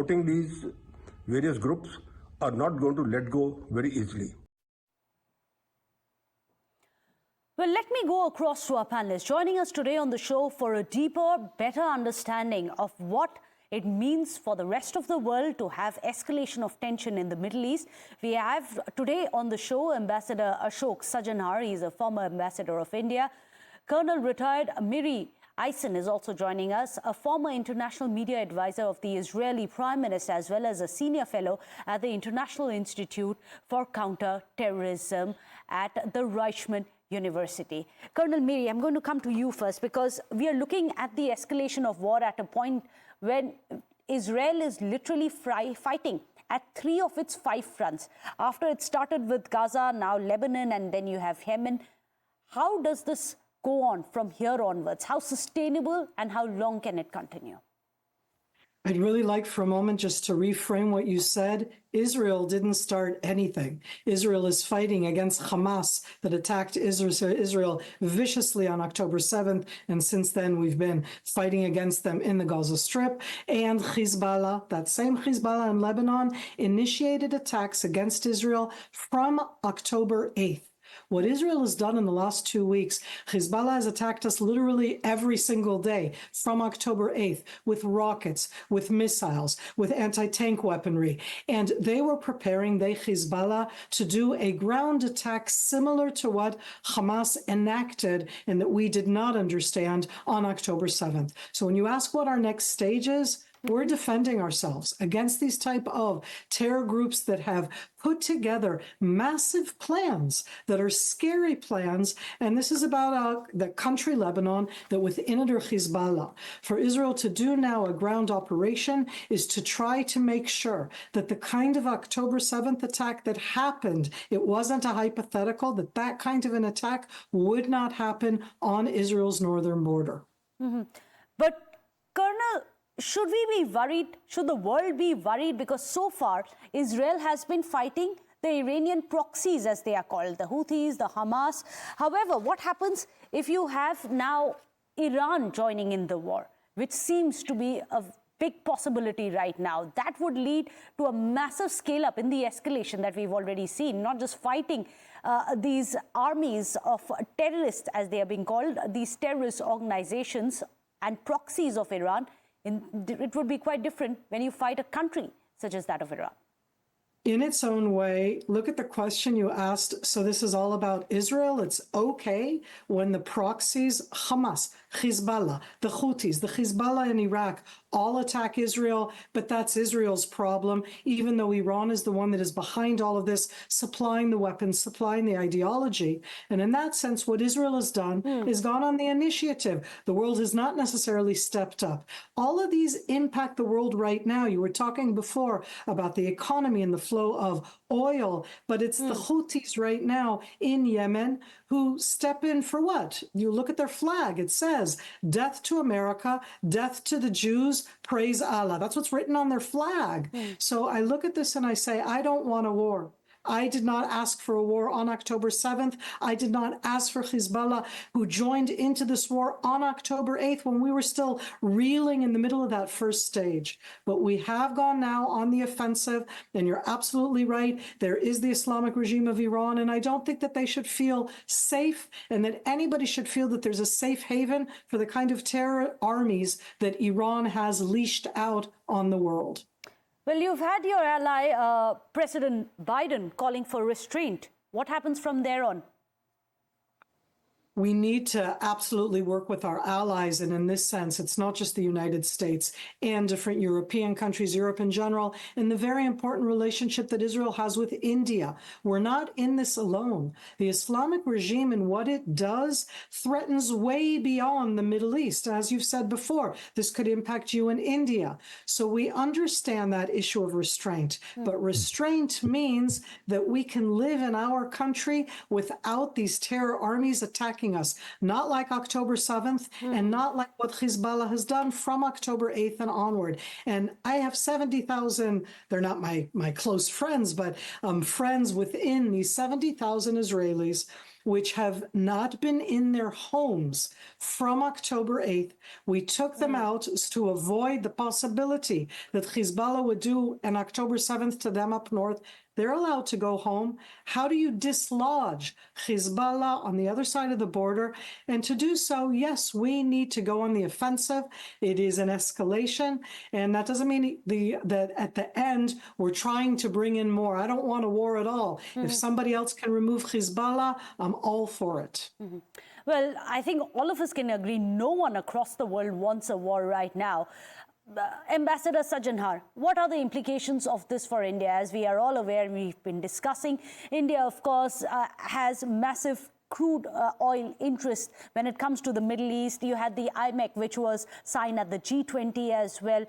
Supporting these various groups are not going to let go very easily. Well, let me go across to our panelists. Joining us today on the show for a deeper, better understanding of what it means for the rest of the world to have escalation of tension in the Middle East. We have today on the show Ambassador Ashok Sajanhar. He's a former ambassador of India. Colonel retired Miri Eisin is also joining us, a former international media advisor of the Israeli Prime Minister, as well as a senior fellow at the International Institute for Counter-Terrorism at the Reichman University. Colonel Miri, I'm going to come to you first because we are looking at the escalation of war at a point when Israel is literally fighting at 3 of its 5 fronts. After it started with Gaza, now Lebanon, and then you have Yemen. How does this go on from here onwards? How sustainable and how long can it continue? I'd really like for a moment just to reframe what you said. Israel didn't start anything. Israel is fighting against Hamas that attacked Israel viciously on October 7th. And since then, we've been fighting against them in the Gaza Strip. And Hezbollah, that same Hezbollah in Lebanon, initiated attacks against Israel from October 8th. What Israel has done in the last 2 weeks, Hezbollah has attacked us literally every single day from October 8th with rockets, with missiles, with anti-tank weaponry. And they were preparing, Hezbollah, to do a ground attack similar to what Hamas enacted and that we did not understand on October 7th. So when you ask what our next stage is, we're defending ourselves against these type of terror groups that have put together massive plans that are scary plans. And this is about the country Lebanon that within it are Hezbollah. For Israel to do now a ground operation is to try to make sure that the kind of October 7th attack that happened, it wasn't a hypothetical, that that kind of an attack would not happen on Israel's northern border. Mm-hmm. But Colonel, should we be worried? Should the world be worried? Because so far, Israel has been fighting the Iranian proxies, as they are called, the Houthis, the Hamas. However, what happens if you have now Iran joining in the war, which seems to be a big possibility right now? That would lead to a massive scale up in the escalation that we've already seen, not just fighting these armies of terrorists, as they are being called, these terrorist organizations and proxies of Iran. It would be quite different when you fight a country such as that of Iran. In its own way, look at the question you asked. So this is all about Israel. It's okay when the proxies, Hamas, Hezbollah, the Houthis, the Hezbollah in Iraq, all attack Israel, but that's Israel's problem, even though Iran is the one that is behind all of this, supplying the weapons, supplying the ideology. And in that sense, what Israel has done is gone on the initiative. The world has not necessarily stepped up. All of these impact the world right now. You were talking before about the economy and the flow of oil, but it's the Houthis right now in Yemen who step in for what? You look at their flag, it says, death to America, death to the Jews, praise Allah. That's what's written on their flag. So I look at this and I say, I don't want a war. I did not ask for a war on October 7th. I did not ask for Hezbollah, who joined into this war on October 8th when we were still reeling in the middle of that first stage. But we have gone now on the offensive, and you're absolutely right. There is the Islamic regime of Iran, and I don't think that they should feel safe and that anybody should feel that there's a safe haven for the kind of terror armies that Iran has leashed out on the world. Well, you've had your ally, President Biden, calling for restraint. What happens from there on? We need to absolutely work with our allies. And in this sense, it's not just the United States and different European countries, Europe in general, and the very important relationship that Israel has with India. We're not in this alone. The Islamic regime and what it does threatens way beyond the Middle East. As you've said before, this could impact you in India. So we understand that issue of restraint. But restraint means that we can live in our country without these terror armies attacking us, not like October 7th and not like what Hezbollah has done from October 8th and onward. And I have 70,000, they're not my close friends, but friends within these 70,000 Israelis which have not been in their homes from October 8th. We took them out to avoid the possibility that Hezbollah would do an October 7th to them up north. They're allowed to go home. How do you dislodge Hezbollah on the other side of the border? And to do so, yes, we need to go on the offensive. It is an escalation, and that doesn't mean that at the end we're trying to bring in more. I don't want a war at all. If somebody else can remove Hezbollah, I'm all for it. Well, I think all of us can agree no one across the world wants a war right now. Ambassador Sajanhar, what are the implications of this for India? As we are all aware, we've been discussing, India, of course, has massive crude oil interest when it comes to the Middle East. You had the IMEC, which was signed at the G20 as well.